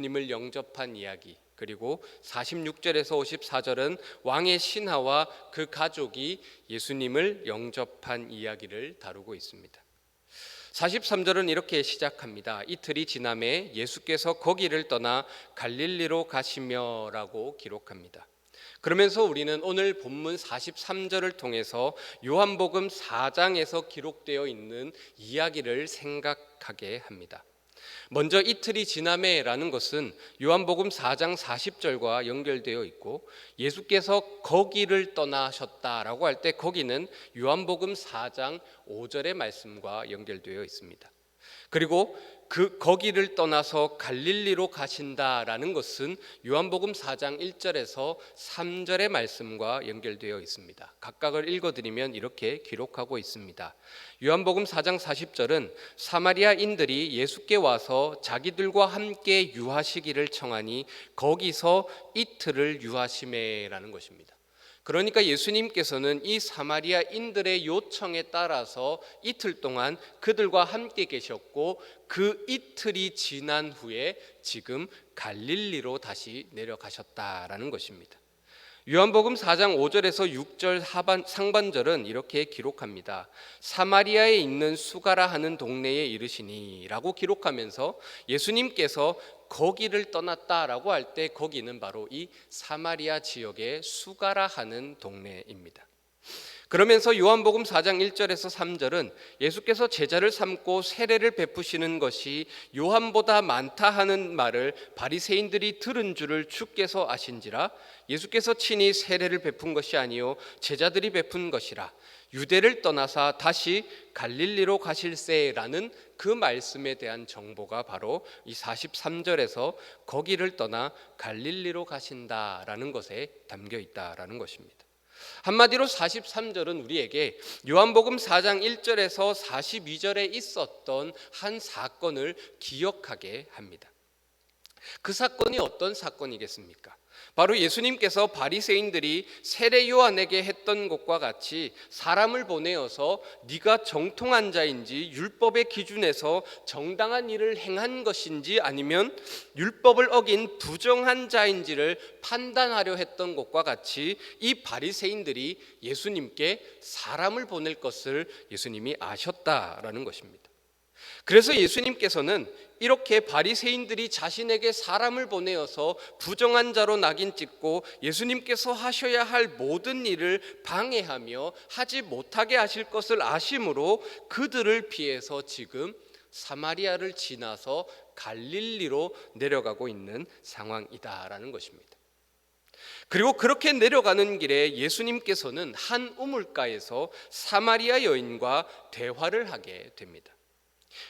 님을 영접한 이야기, 그리고 46절에서 54절은 왕의 신하와 그 가족이 예수님을 영접한 이야기를 다루고 있습니다. 43절은 이렇게 시작합니다. 이틀이 지남에 예수께서 거기를 떠나 갈릴리로 가시며 라고 기록합니다. 그러면서 우리는 오늘 본문 43절을 통해서 요한복음 4장에서 기록되어 있는 이야기를 생각하게 합니다. 먼저 이틀이 지남에라는 것은 요한복음 4장 40절과 연결되어 있고, 예수께서 거기를 떠나셨다라고 할 때 거기는 요한복음 4장 5절의 말씀과 연결되어 있습니다. 그리고 그 거기를 떠나서 갈릴리로 가신다라는 것은 요한복음 4장 1절에서 3절의 말씀과 연결되어 있습니다. 각각을 읽어드리면 이렇게 기록하고 있습니다. 요한복음 4장 40절은 사마리아인들이 예수께 와서 자기들과 함께 유하시기를 청하니 거기서 이틀을 유하시매라는 것입니다. 그러니까 예수님께서는 이 사마리아인들의 요청에 따라서 이틀 동안 그들과 함께 계셨고, 그 이틀이 지난 후에 지금 갈릴리로 다시 내려가셨다라는 것입니다. 요한복음 4장 5절에서 6절 상반절은 이렇게 기록합니다. 사마리아에 있는 수가라 하는 동네에 이르시니 라고 기록하면서 예수님께서 거기를 떠났다라고 할 때 거기는 바로 이 사마리아 지역의 수가라 하는 동네입니다. 그러면서 요한복음 4장 1절에서 3절은 예수께서 제자를 삼고 세례를 베푸시는 것이 요한보다 많다 하는 말을 바리새인들이 들은 줄을 주께서 아신지라 예수께서 친히 세례를 베푼 것이 아니요 제자들이 베푼 것이라 유대를 떠나사 다시 갈릴리로 가실세라는 그 말씀에 대한 정보가 바로 이 43절에서 거기를 떠나 갈릴리로 가신다라는 것에 담겨 있다라는 것입니다. 한마디로 43절은 우리에게 요한복음 4장 1절에서 42절에 있었던 한 사건을 기억하게 합니다. 그 사건이 어떤 사건이겠습니까? 바로 예수님께서 바리새인들이 세례 요한에게 했던 것과 같이 사람을 보내어서 네가 정통한 자인지 율법의 기준에서 정당한 일을 행한 것인지 아니면 율법을 어긴 부정한 자인지를 판단하려 했던 것과 같이 이 바리새인들이 예수님께 사람을 보낼 것을 예수님이 아셨다라는 것입니다. 그래서 예수님께서는 이렇게 바리새인들이 자신에게 사람을 보내어서 부정한 자로 낙인 찍고 예수님께서 하셔야 할 모든 일을 방해하며 하지 못하게 하실 것을 아심으로 그들을 피해서 지금 사마리아를 지나서 갈릴리로 내려가고 있는 상황이다라는 것입니다. 그리고 그렇게 내려가는 길에 예수님께서는 한 우물가에서 사마리아 여인과 대화를 하게 됩니다.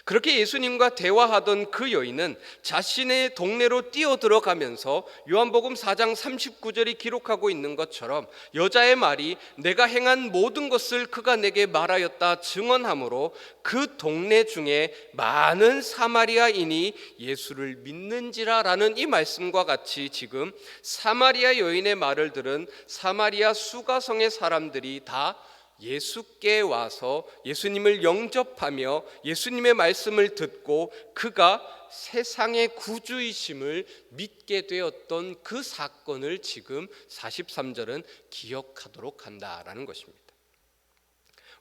그렇게 예수님과 대화하던 그 여인은 자신의 동네로 뛰어들어가면서 요한복음 4장 39절이 기록하고 있는 것처럼 여자의 말이 내가 행한 모든 것을 그가 내게 말하였다 증언하므로 그 동네 중에 많은 사마리아인이 예수를 믿는지라 라는 이 말씀과 같이 지금 사마리아 여인의 말을 들은 사마리아 수가성의 사람들이 다 예수께 와서 예수님을 영접하며 예수님의 말씀을 듣고 그가 세상의 구주이심을 믿게 되었던 그 사건을 지금 43절은 기억하도록 한다라는 것입니다.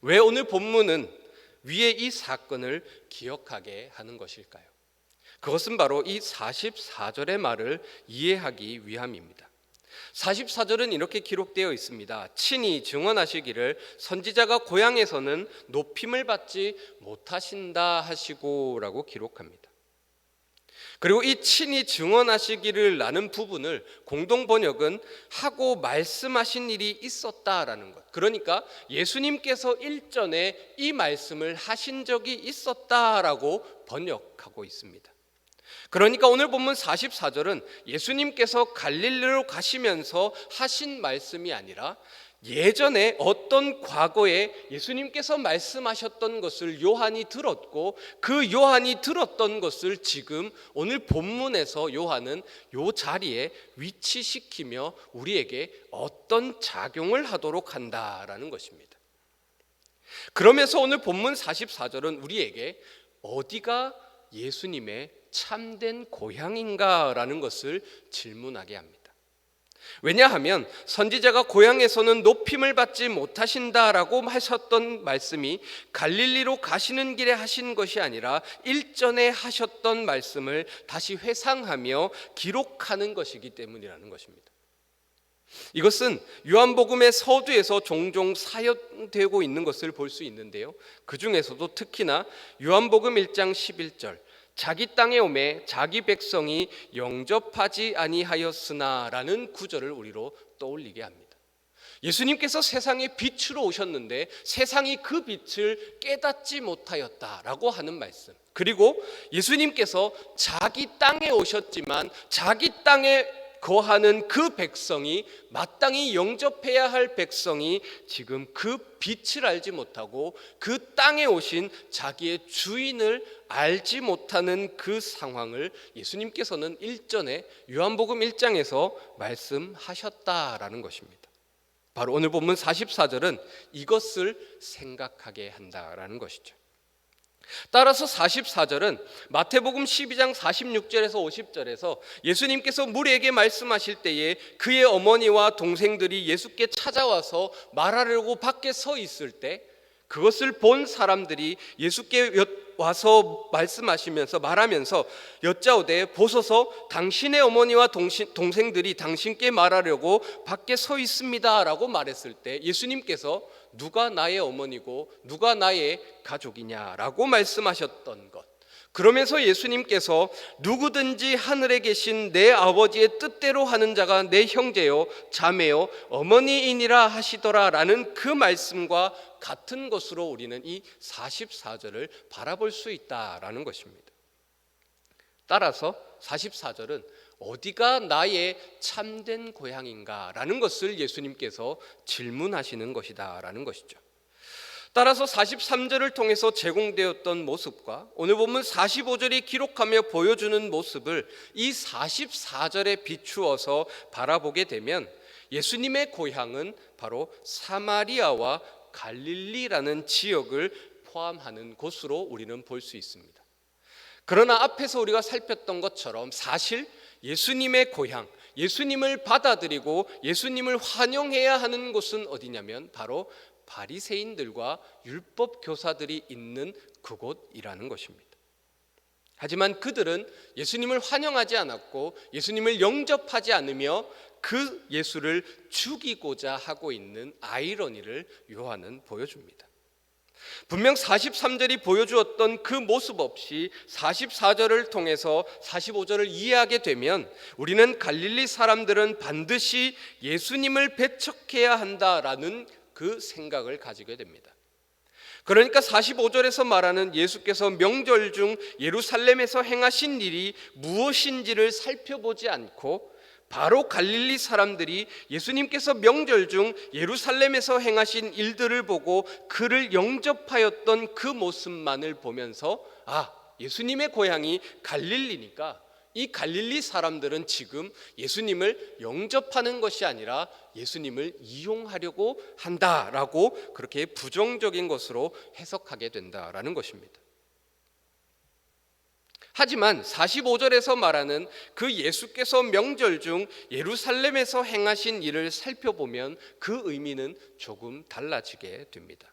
왜 오늘 본문은 위에 이 사건을 기억하게 하는 것일까요? 그것은 바로 이 44절의 말을 이해하기 위함입니다. 44절은 이렇게 기록되어 있습니다. 친히 증언하시기를 선지자가 고향에서는 높임을 받지 못하신다 하시고 라고 기록합니다. 그리고 이 친히 증언하시기를 라는 부분을 공동 번역은 하고 말씀하신 일이 있었다라는 것, 그러니까 예수님께서 일전에 이 말씀을 하신 적이 있었다라고 번역하고 있습니다. 그러니까 오늘 본문 44절은 예수님께서 갈릴리로 가시면서 하신 말씀이 아니라 예전에 어떤 과거에 예수님께서 말씀하셨던 것을 요한이 들었고 그 요한이 들었던 것을 지금 오늘 본문에서 요한은 요 자리에 위치시키며 우리에게 어떤 작용을 하도록 한다라는 것입니다. 그러면서 오늘 본문 44절은 우리에게 어디가 예수님의 참된 고향인가라는 것을 질문하게 합니다. 왜냐하면 선지자가 고향에서는 높임을 받지 못하신다라고 하셨던 말씀이 갈릴리로 가시는 길에 하신 것이 아니라 일전에 하셨던 말씀을 다시 회상하며 기록하는 것이기 때문이라는 것입니다. 이것은 요한복음의 서두에서 종종 사용되고 있는 것을 볼 수 있는데요, 그 중에서도 특히나 요한복음 1장 11절 자기 땅에 오매 자기 백성이 영접하지 아니하였으나 라는 구절을 우리로 떠올리게 합니다. 예수님께서 세상의 빛으로 오셨는데 세상이 그 빛을 깨닫지 못하였다라고 하는 말씀, 그리고 예수님께서 자기 땅에 오셨지만 자기 땅에 거하는 그 백성이, 마땅히 영접해야 할 백성이 지금 그 빛을 알지 못하고 그 땅에 오신 자기의 주인을 알지 못하는 그 상황을 예수님께서는 일전에 요한복음 1장에서 말씀하셨다라는 것입니다. 바로 오늘 본문 44절은 이것을 생각하게 한다라는 것이죠. 따라서 44절은 마태복음 12장 46절에서 50절에서 예수님께서 무리에게 말씀하실 때에 그의 어머니와 동생들이 예수께 찾아와서 말하려고 밖에 서 있을 때 그것을 본 사람들이 예수께 와서 말하면서 여짜오되 보소서 당신의 어머니와 동생들이 당신께 말하려고 밖에 서 있습니다 라고 말했을 때 예수님께서 누가 나의 어머니고 누가 나의 가족이냐라고 말씀하셨던 것, 그러면서 예수님께서 누구든지 하늘에 계신 내 아버지의 뜻대로 하는 자가 내 형제요 자매요 어머니이니라 하시더라 라는 그 말씀과 같은 것으로 우리는 이 44절을 바라볼 수 있다라는 것입니다. 따라서 44절은 어디가 나의 참된 고향인가 라는 것을 예수님께서 질문하시는 것이다 라는 것이죠. 따라서 43절을 통해서 제공되었던 모습과 오늘 본문 45절이 기록하며 보여주는 모습을 이 44절에 비추어서 바라보게 되면 예수님의 고향은 바로 사마리아와 갈릴리라는 지역을 포함하는 곳으로 우리는 볼 수 있습니다. 그러나 앞에서 우리가 살폈던 것처럼 사실 예수님의 고향, 예수님을 받아들이고 예수님을 환영해야 하는 곳은 어디냐면 바로 바리새인들과 율법 교사들이 있는 그곳이라는 것입니다. 하지만 그들은 예수님을 환영하지 않았고 예수님을 영접하지 않으며 그 예수를 죽이고자 하고 있는 아이러니를 요한은 보여줍니다. 분명 43절이 보여주었던 그 모습 없이 44절을 통해서 45절을 이해하게 되면 우리는 갈릴리 사람들은 반드시 예수님을 배척해야 한다라는 그 생각을 가지게 됩니다. 그러니까 45절에서 말하는 예수께서 명절 중 예루살렘에서 행하신 일이 무엇인지를 살펴보지 않고 바로 갈릴리 사람들이 예수님께서 명절 중 예루살렘에서 행하신 일들을 보고 그를 영접하였던 그 모습만을 보면서 예수님의 고향이 갈릴리니까 이 갈릴리 사람들은 지금 예수님을 영접하는 것이 아니라 예수님을 이용하려고 한다라고 그렇게 부정적인 것으로 해석하게 된다라는 것입니다. 하지만 45절에서 말하는 그 예수께서 명절 중 예루살렘에서 행하신 일을 살펴보면 그 의미는 조금 달라지게 됩니다.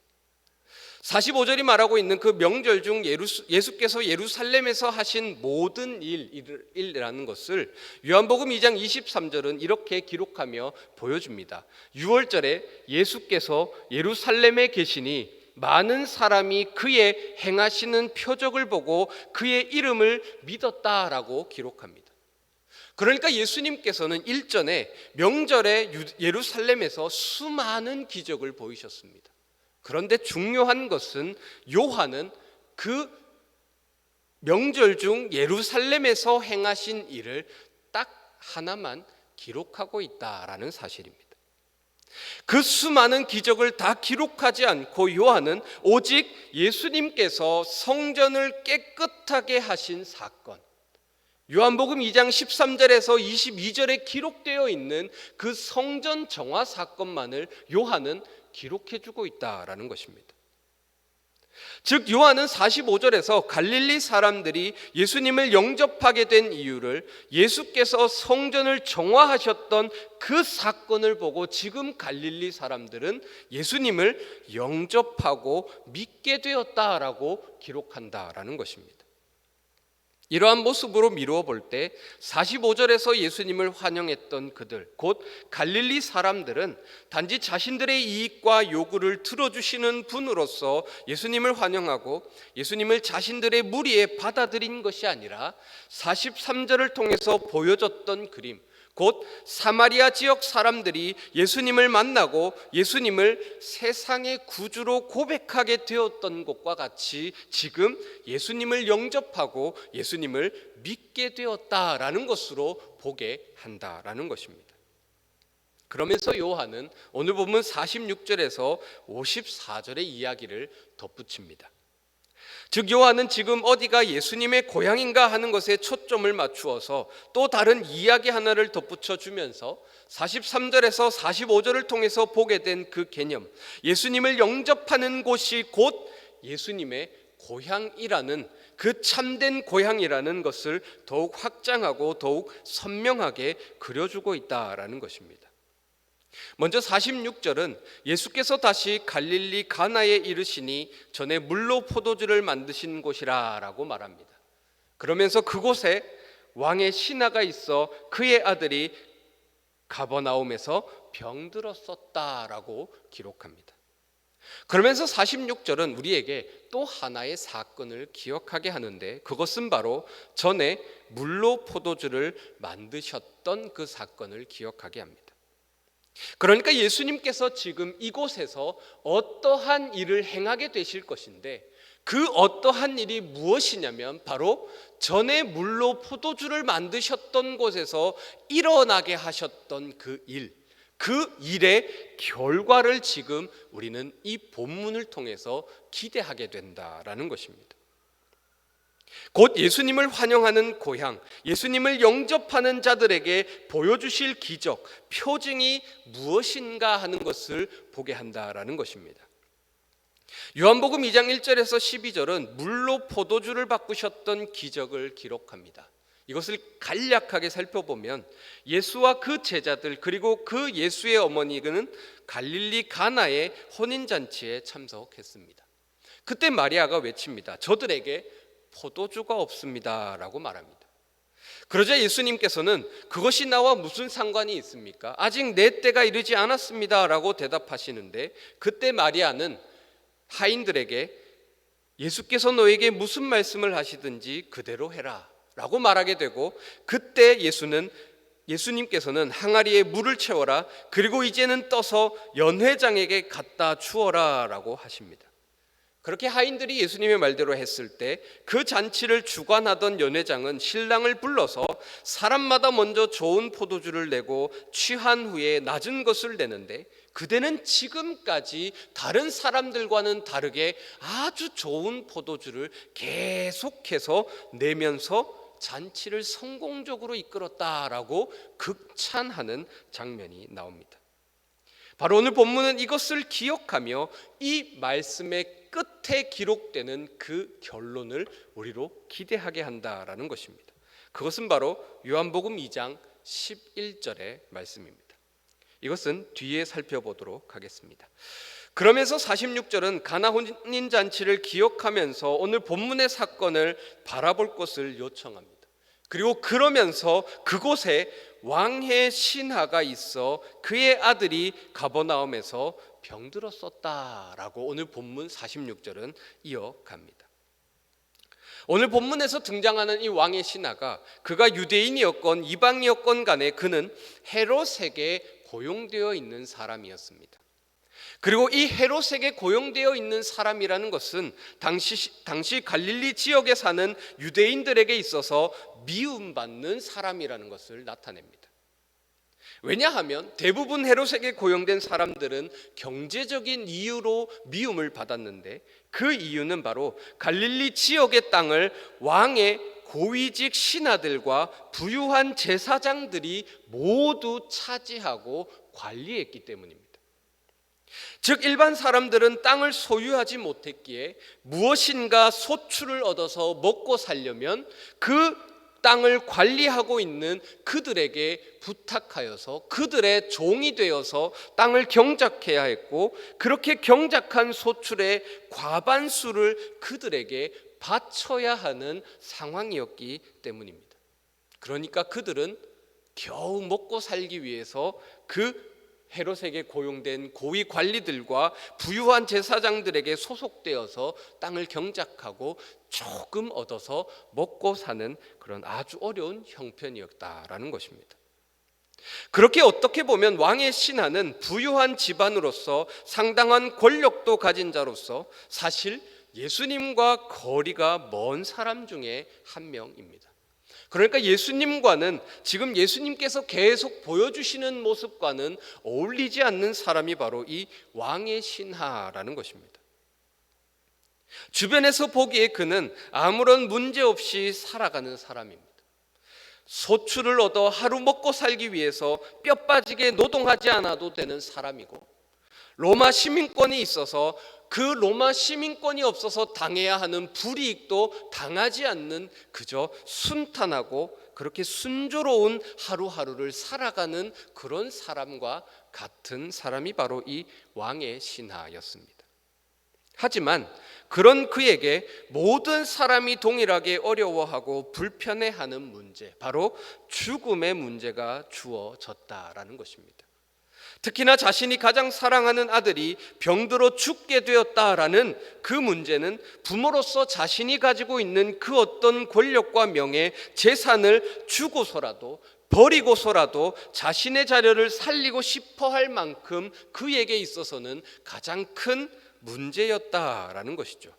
45절이 말하고 있는 그 명절 중 예수께서 예루살렘에서 하신 모든 일이라는 것을 요한복음 2장 23절은 이렇게 기록하며 보여줍니다. 6월절에 예수께서 예루살렘에 계시니 많은 사람이 그의 행하시는 표적을 보고 그의 이름을 믿었다라고 기록합니다. 그러니까 예수님께서는 일전에 명절에 예루살렘에서 수많은 기적을 보이셨습니다. 그런데 중요한 것은 요한은 그 명절 중 예루살렘에서 행하신 일을 딱 하나만 기록하고 있다라는 사실입니다. 그 수많은 기적을 다 기록하지 않고 요한은 오직 예수님께서 성전을 깨끗하게 하신 사건, 요한복음 2장 13절에서 22절에 기록되어 있는 그 성전 정화 사건만을 요한은 기록해주고 있다라는 것입니다. 즉 요한은 45절에서 갈릴리 사람들이 예수님을 영접하게 된 이유를 예수께서 성전을 정화하셨던 그 사건을 보고 지금 갈릴리 사람들은 예수님을 영접하고 믿게 되었다라고 기록한다라는 것입니다. 이러한 모습으로 미루어 볼 때 45절에서 예수님을 환영했던 그들, 곧 갈릴리 사람들은 단지 자신들의 이익과 요구를 들어주시는 분으로서 예수님을 환영하고 예수님을 자신들의 무리에 받아들인 것이 아니라 43절을 통해서 보여줬던 그림, 곧 사마리아 지역 사람들이 예수님을 만나고 예수님을 세상의 구주로 고백하게 되었던 것과 같이 지금 예수님을 영접하고 예수님을 믿게 되었다라는 것으로 보게 한다라는 것입니다. 그러면서 요한은 오늘 본문 46절에서 54절의 이야기를 덧붙입니다. 즉 요한은 지금 어디가 예수님의 고향인가 하는 것에 초점을 맞추어서 또 다른 이야기 하나를 덧붙여 주면서 43절에서 45절을 통해서 보게 된 그 개념, 예수님을 영접하는 곳이 곧 예수님의 고향이라는, 그 참된 고향이라는 것을 더욱 확장하고 더욱 선명하게 그려주고 있다라는 것입니다. 먼저 46절은 예수께서 다시 갈릴리 가나에 이르시니 전에 물로 포도주를 만드신 곳이라 라고 말합니다. 그러면서 그곳에 왕의 신하가 있어 그의 아들이 가버나움에서 병들었었다라고 기록합니다. 그러면서 46절은 우리에게 또 하나의 사건을 기억하게 하는데, 그것은 바로 전에 물로 포도주를 만드셨던 그 사건을 기억하게 합니다. 그러니까 예수님께서 지금 이곳에서 어떠한 일을 행하게 되실 것인데, 그 어떠한 일이 무엇이냐면 바로 전에 물로 포도주를 만드셨던 곳에서 일어나게 하셨던 그 일, 그 일의 결과를 지금 우리는 이 본문을 통해서 기대하게 된다라는 것입니다. 곧 예수님을 환영하는 고향, 예수님을 영접하는 자들에게 보여주실 기적, 표징이 무엇인가 하는 것을 보게 한다라는 것입니다. 요한복음 2장 1절에서 12절은 물로 포도주를 바꾸셨던 기적을 기록합니다. 이것을 간략하게 살펴보면 예수와 그 제자들 그리고 그 예수의 어머니는 갈릴리 가나의 혼인잔치에 참석했습니다. 그때 마리아가 외칩니다. 저들에게 포도주가 없습니다 라고 말합니다. 그러자 예수님께서는 그것이 나와 무슨 상관이 있습니까? 아직 내 때가 이르지 않았습니다 라고 대답하시는데, 그때 마리아는 하인들에게 예수께서 너에게 무슨 말씀을 하시든지 그대로 해라 라고 말하게 되고, 그때 예수님께서는 항아리에 물을 채워라, 그리고 이제는 떠서 연회장에게 갖다 주어라 라고 하십니다. 그렇게 하인들이 예수님의 말대로 했을 때 그 잔치를 주관하던 연회장은 신랑을 불러서 사람마다 먼저 좋은 포도주를 내고 취한 후에 낮은 것을 내는데, 그대는 지금까지 다른 사람들과는 다르게 아주 좋은 포도주를 계속해서 내면서 잔치를 성공적으로 이끌었다라고 극찬하는 장면이 나옵니다. 바로 오늘 본문은 이것을 기억하며 이 말씀의 끝에 기록되는 그 결론을 우리로 기대하게 한다라는 것입니다. 그것은 바로 요한복음 2장 11절의 말씀입니다. 이것은 뒤에 살펴보도록 하겠습니다. 그러면서 46절은 가나 혼인잔치를 기억하면서 오늘 본문의 사건을 바라볼 것을 요청합니다. 그리고 그러면서 그곳에 왕의 신하가 있어 그의 아들이 가버나움에서 병들었었다라고 오늘 본문 46절은 이어갑니다. 오늘 본문에서 등장하는 이 왕의 신하가, 그가 유대인이었건 이방이었건 간에 그는 헤롯에게 고용되어 있는 사람이었습니다. 그리고 이 헤롯에게 고용되어 있는 사람이라는 것은 당시 갈릴리 지역에 사는 유대인들에게 있어서 미움받는 사람이라는 것을 나타냅니다. 왜냐하면 대부분 헤롯에게 고용된 사람들은 경제적인 이유로 미움을 받았는데, 그 이유는 바로 갈릴리 지역의 땅을 왕의 고위직 신하들과 부유한 제사장들이 모두 차지하고 관리했기 때문입니다. 즉 일반 사람들은 땅을 소유하지 못했기에 무엇인가 소출을 얻어서 먹고 살려면 그 땅을 관리하고 있는 그들에게 부탁하여서 그들의 종이 되어서 땅을 경작해야 했고, 그렇게 경작한 소출의 과반수를 그들에게 바쳐야 하는 상황이었기 때문입니다. 그러니까 그들은 겨우 먹고 살기 위해서 그 헤롯에게 고용된 고위 관리들과 부유한 제사장들에게 소속되어서 땅을 경작하고 조금 얻어서 먹고 사는 그런 아주 어려운 형편이었다라는 것입니다. 그렇게 어떻게 보면 왕의 신하는 부유한 집안으로서 상당한 권력도 가진 자로서 사실 예수님과 거리가 먼 사람 중에 한 명입니다. 그러니까 예수님과는, 지금 예수님께서 계속 보여주시는 모습과는 어울리지 않는 사람이 바로 이 왕의 신하라는 것입니다. 주변에서 보기에 그는 아무런 문제 없이 살아가는 사람입니다. 소출을 얻어 하루 먹고 살기 위해서 뼈 빠지게 노동하지 않아도 되는 사람이고, 로마 시민권이 있어서 그 로마 시민권이 없어서 당해야 하는 불이익도 당하지 않는 그저 순탄하고 그렇게 순조로운 하루하루를 살아가는 그런 사람과 같은 사람이 바로 이 왕의 신하였습니다. 하지만 그런 그에게 모든 사람이 동일하게 어려워하고 불편해하는 문제, 바로 죽음의 문제가 주어졌다라는 것입니다. 특히나 자신이 가장 사랑하는 아들이 병들어 죽게 되었다라는 그 문제는 부모로서 자신이 가지고 있는 그 어떤 권력과 명예, 재산을 주고서라도 버리고서라도 자신의 자녀를 살리고 싶어 할 만큼 그에게 있어서는 가장 큰 문제였다라는 것이죠.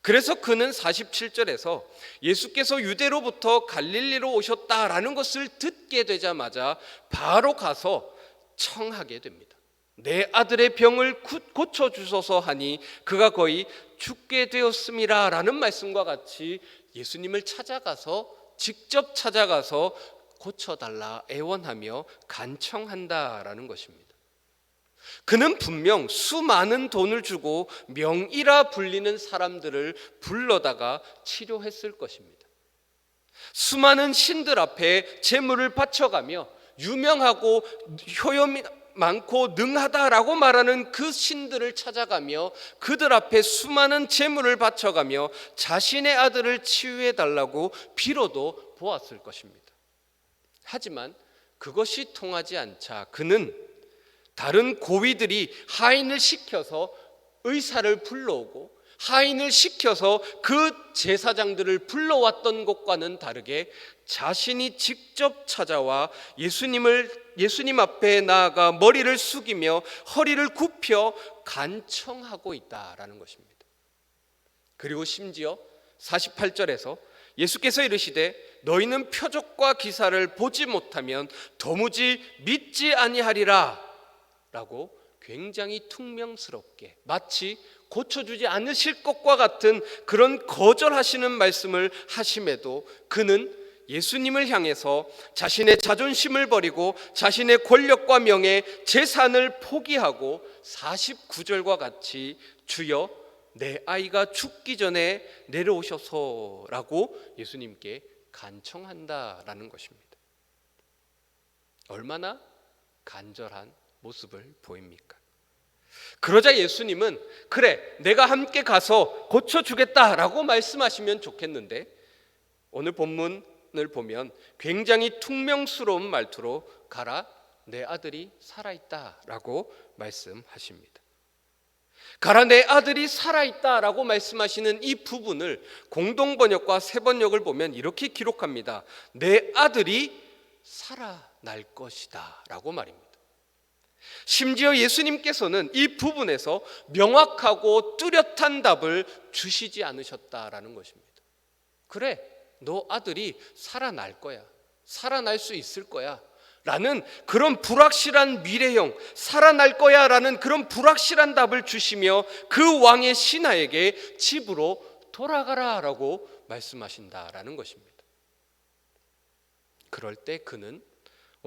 그래서 그는 47절에서 예수께서 유대로부터 갈릴리로 오셨다라는 것을 듣게 되자마자 바로 가서 청하게 됩니다. 내 아들의 병을 고쳐주소서 하니 그가 거의 죽게 되었음이라 라는 말씀과 같이 예수님을 찾아가서, 직접 찾아가서 고쳐달라 애원하며 간청한다라는 것입니다. 그는 분명 수많은 돈을 주고 명의라 불리는 사람들을 불러다가 치료했을 것입니다. 수많은 신들 앞에 제물을 바쳐가며 유명하고 효염이 많고 능하다라고 말하는 그 신들을 찾아가며 그들 앞에 수많은 제물을 바쳐가며 자신의 아들을 치유해 달라고 빌어도 보았을 것입니다. 하지만 그것이 통하지 않자 그는 다른 고위들이 하인을 시켜서 의사를 불러오고 하인을 시켜서 그 제사장들을 불러왔던 것과는 다르게 자신이 직접 찾아와 예수님 앞에 나아가 머리를 숙이며 허리를 굽혀 간청하고 있다라는 것입니다. 그리고 심지어 48절에서 예수께서 이르시되 너희는 표적과 기사를 보지 못하면 도무지 믿지 아니하리라 라고 굉장히 퉁명스럽게, 마치 고쳐주지 않으실 것과 같은 그런 거절하시는 말씀을 하심에도 그는 예수님을 향해서 자신의 자존심을 버리고 자신의 권력과 명예, 재산을 포기하고 49절과 같이 주여 내 아이가 죽기 전에 내려오셔서라고 예수님께 간청한다라는 것입니다. 얼마나 간절한 모습을 보입니까? 그러자 예수님은 그래 내가 함께 가서 고쳐주겠다라고 말씀하시면 좋겠는데, 오늘 본문을 보면 굉장히 퉁명스러운 말투로 가라 내 아들이 살아있다라고 말씀하십니다. 가라 내 아들이 살아있다라고 말씀하시는 이 부분을 공동번역과 새번역을 보면 이렇게 기록합니다. 내 아들이 살아날 것이다 라고 말입니다. 심지어 예수님께서는 이 부분에서 명확하고 뚜렷한 답을 주시지 않으셨다라는 것입니다. 그래, 너 아들이 살아날 거야. 살아날 수 있을 거야. 라는 그런 불확실한 미래형, 살아날 거야 라는 그런 불확실한 답을 주시며 그 왕의 신하에게 집으로 돌아가라 라고 말씀하신다라는 것입니다. 그럴 때 그는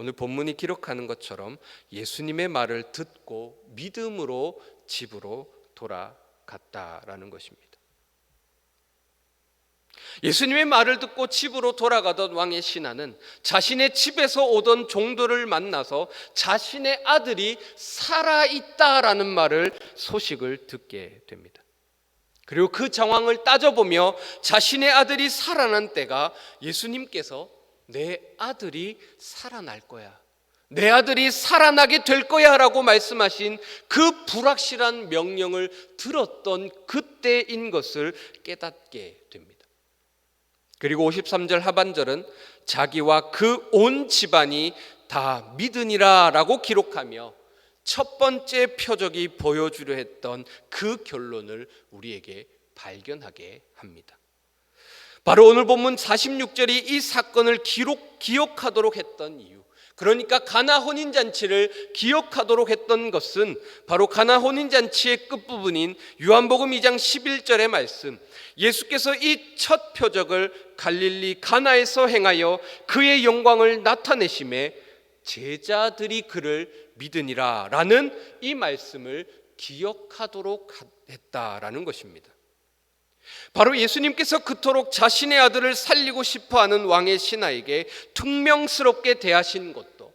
오늘 본문이 기록하는 것처럼 예수님의 말을 듣고 믿음으로 집으로 돌아갔다라는 것입니다. 예수님의 말을 듣고 집으로 돌아가던 왕의 신하는 자신의 집에서 오던 종들을 만나서 자신의 아들이 살아있다라는 소식을 듣게 됩니다. 그리고 그 상황을 따져보며 자신의 아들이 살아난 때가 예수님께서 내 아들이 살아날 거야, 내 아들이 살아나게 될 거야 라고 말씀하신 그 불확실한 명령을 들었던 그때인 것을 깨닫게 됩니다. 그리고 53절 하반절은 자기와 그 온 집안이 다 믿으니라 라고 기록하며 첫 번째 표적이 보여주려 했던 그 결론을 우리에게 발견하게 합니다. 바로 오늘 본문 46절이 이 사건을 기억하도록 했던 이유, 그러니까 가나 혼인잔치를 기억하도록 했던 것은 바로 가나 혼인잔치의 끝부분인 요한복음 2장 11절의 말씀, 예수께서 이 첫 표적을 갈릴리 가나에서 행하여 그의 영광을 나타내심에 제자들이 그를 믿으니라 라는 이 말씀을 기억하도록 했다라는 것입니다. 바로 예수님께서 그토록 자신의 아들을 살리고 싶어하는 왕의 신하에게 퉁명스럽게 대하신 것도,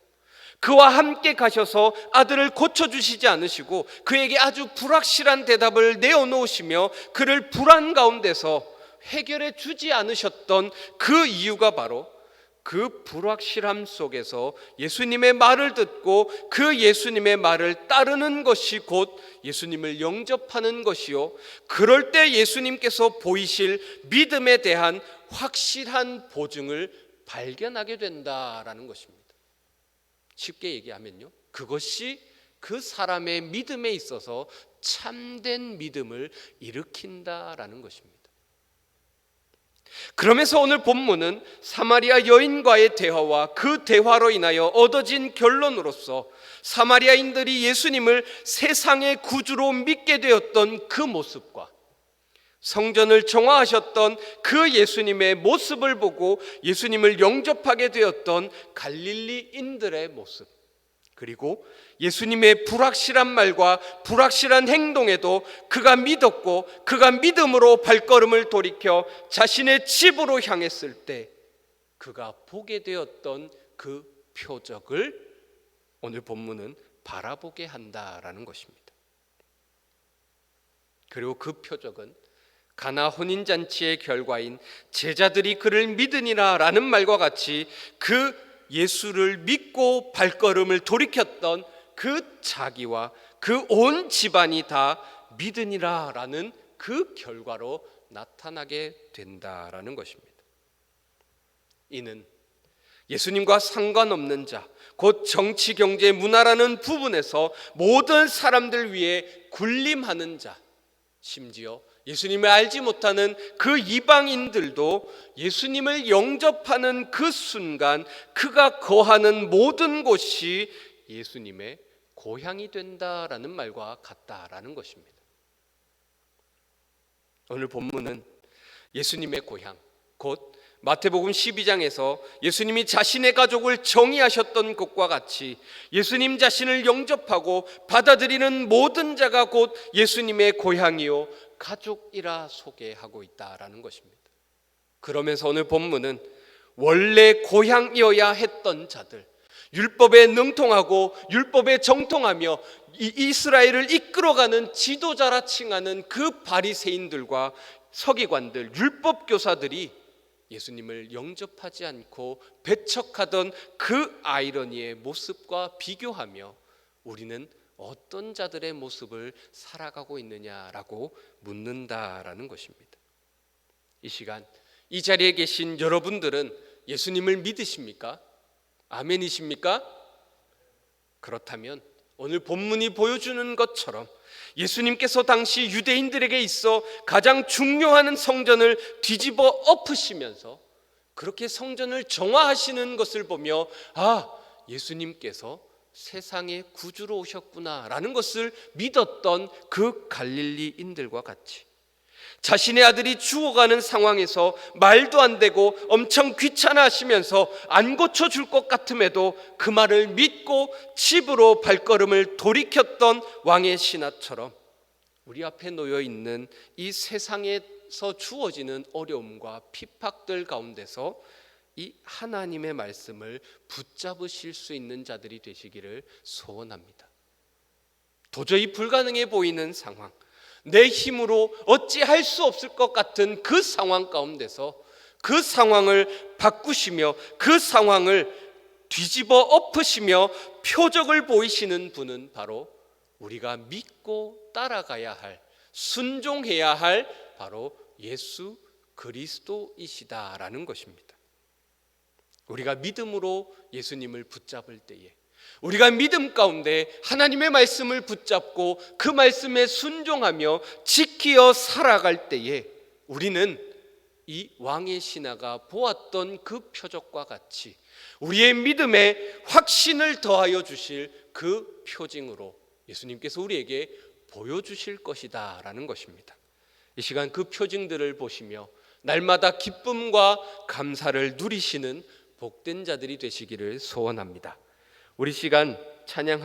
그와 함께 가셔서 아들을 고쳐주시지 않으시고 그에게 아주 불확실한 대답을 내어놓으시며 그를 불안 가운데서 해결해 주지 않으셨던 그 이유가 바로 그 불확실함 속에서 예수님의 말을 듣고 그 예수님의 말을 따르는 것이 곧 예수님을 영접하는 것이요, 그럴 때 예수님께서 보이실 믿음에 대한 확실한 보증을 발견하게 된다라는 것입니다. 쉽게 얘기하면요, 그것이 그 사람의 믿음에 있어서 참된 믿음을 일으킨다라는 것입니다. 그러면서 오늘 본문은 사마리아 여인과의 대화와 그 대화로 인하여 얻어진 결론으로서 사마리아인들이 예수님을 세상의 구주로 믿게 되었던 그 모습과 성전을 정화하셨던 그 예수님의 모습을 보고 예수님을 영접하게 되었던 갈릴리인들의 모습, 그리고 예수님의 불확실한 말과 불확실한 행동에도 그가 믿었고 그가 믿음으로 발걸음을 돌이켜 자신의 집으로 향했을 때 그가 보게 되었던 그 표적을 오늘 본문은 바라보게 한다라는 것입니다. 그리고 그 표적은 가나 혼인잔치의 결과인 제자들이 그를 믿으니라 라는 말과 같이 그 예수를 믿고 발걸음을 돌이켰던 그 자기와 그 온 집안이 다 믿으니라 라는 그 결과로 나타나게 된다라는 것입니다. 이는 예수님과 상관없는 자, 곧 정치, 경제, 문화라는 부분에서 모든 사람들 위해 군림하는 자, 심지어 예수님을 알지 못하는 그 이방인들도 예수님을 영접하는 그 순간 그가 거하는 모든 곳이 예수님의 고향이 된다라는 말과 같다라는 것입니다. 오늘 본문은 예수님의 고향, 곧 마태복음 12장에서 예수님이 자신의 가족을 정의하셨던 것과 같이 예수님 자신을 영접하고 받아들이는 모든 자가 곧 예수님의 고향이요 가족이라 소개하고 있다라는 것입니다. 그러면서 오늘 본문은 원래 고향이어야 했던 자들, 율법에 능통하고 율법에 정통하며 이스라엘을 이끌어가는 지도자라 칭하는 그 바리새인들과 서기관들, 율법 교사들이 예수님을 영접하지 않고 배척하던 그 아이러니의 모습과 비교하며 우리는 어떤 자들의 모습을 살아가고 있느냐라고 묻는다라는 것입니다. 이 시간 이 자리에 계신 여러분들은 예수님을 믿으십니까? 아멘이십니까? 그렇다면 오늘 본문이 보여주는 것처럼 예수님께서 당시 유대인들에게 있어 가장 중요한 성전을 뒤집어 엎으시면서 그렇게 성전을 정화하시는 것을 보며 예수님께서 세상의 구주로 오셨구나 라는 것을 믿었던 그 갈릴리인들과 같이 자신의 아들이 죽어가는 상황에서 말도 안 되고 엄청 귀찮아하시면서 안 고쳐줄 것 같음에도 그 말을 믿고 집으로 발걸음을 돌이켰던 왕의 신하처럼 우리 앞에 놓여 있는 이 세상에서 주어지는 어려움과 핍박들 가운데서 이 하나님의 말씀을 붙잡으실 수 있는 자들이 되시기를 소원합니다. 도저히 불가능해 보이는 상황, 내 힘으로 어찌할 수 없을 것 같은 그 상황 가운데서 그 상황을 바꾸시며 그 상황을 뒤집어 엎으시며 표적을 보이시는 분은 바로 우리가 믿고 따라가야 할, 순종해야 할 바로 예수 그리스도이시다라는 것입니다. 우리가 믿음으로 예수님을 붙잡을 때에, 우리가 믿음 가운데 하나님의 말씀을 붙잡고 그 말씀에 순종하며 지키어 살아갈 때에 우리는 이 왕의 신하가 보았던 그 표적과 같이 우리의 믿음에 확신을 더하여 주실 그 표징으로 예수님께서 우리에게 보여주실 것이다 라는 것입니다. 이 시간 그 표징들을 보시며 날마다 기쁨과 감사를 누리시는 복된 자들이 되시기를 소원합니다. 우리 시간 찬양